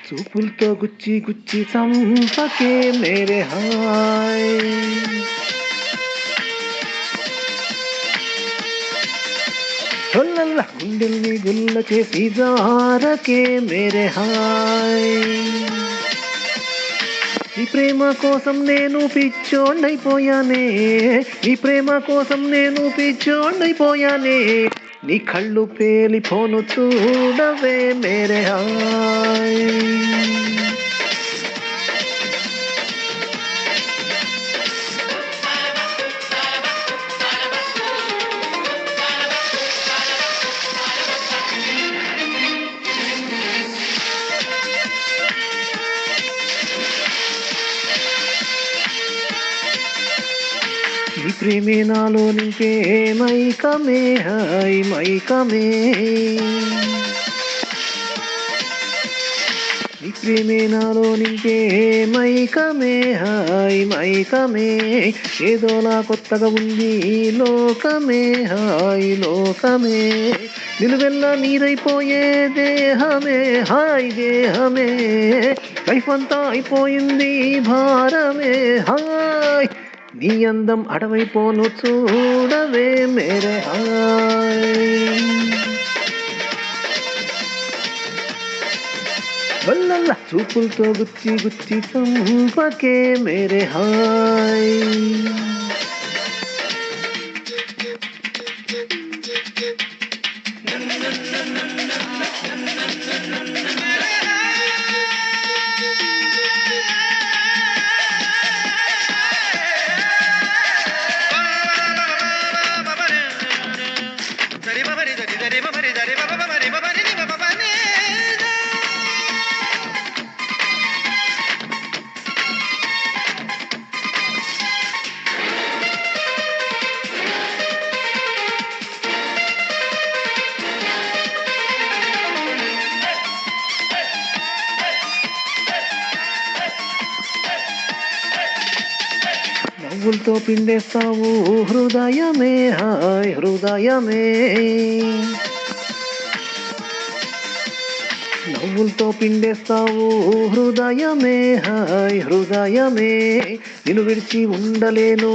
చూపులతో గుచ్చి గుచ్చి చంపకే మేరే హాయ్ హొల్లల్ల గుండెల్ని గుల్ల చేసి జారకే మేరే హాయ్ నీ ప్రేమ కోసం నేను పిచ్చోండైపోయానే నీ ప్రేమ కోసం నేను పిచ్చోండైపోయానే నీ కళ్ళు పేలిపోను చూడవే మేరే హాయ్ నీ ప్రేమే నాలో నింపే మైకమే హాయ్ మైకమే నీ ప్రేమే నాలో నింపే మైకమే హాయ్ మైకమే ఏదోలా కొత్తగా ఉంది లోకమే హాయ్ లోకమే నిలువెల్లా నీరైపోయే దేహమే హాయ్ దేహమే లైఫ్ అంతా అయిపోయింది భారమే హాయ్ నీ అందం అడవైపోను చూడవే మేరే హాయ్ వల్లల్ల చూపులతో గుచ్చి గుచ్చి చంపకే మేరే హాయ్ నవ్వులతో పిండేస్తావు హృదయమే హాయ్ హృదయమే నవ్వులతో పిండేస్తావు హృదయమే హాయ్ హృదయమే నిన్ను విడిచి ఉండలేను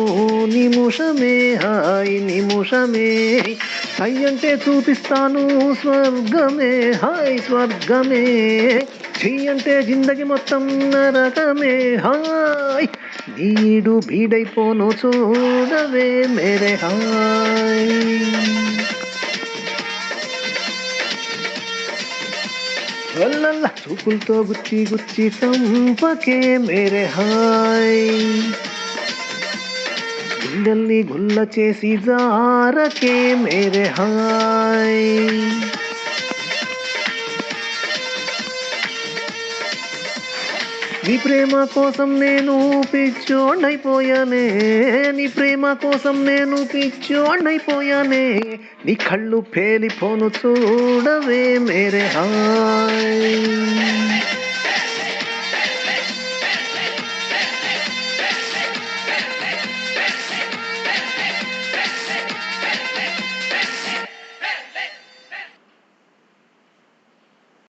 నిముషమే హాయ్ నిముషమే సై అంటే చూపిస్తాను స్వర్గమే హాయ్ స్వర్గమే చెయ్యి అంటే జిందగి మొత్తం నరకమే హాయ్ నీడు బీడైపోను చూడవే మేరే హాయ్ వల్లల్ల చూపులతో గుచ్చి గుచ్చి చంపకే మేరే హాయ్ గుండెల్ని గుల్ల చేసి జారకే మేరే హాయ్ నీ ప్రేమ కోసం నేను పిచ్చోండైపోయానే నీ ప్రేమ కోసం నేను పిచ్చోండైపోయానే నీ కళ్ళు పేలిపోను చూడవే మేరే హాయ్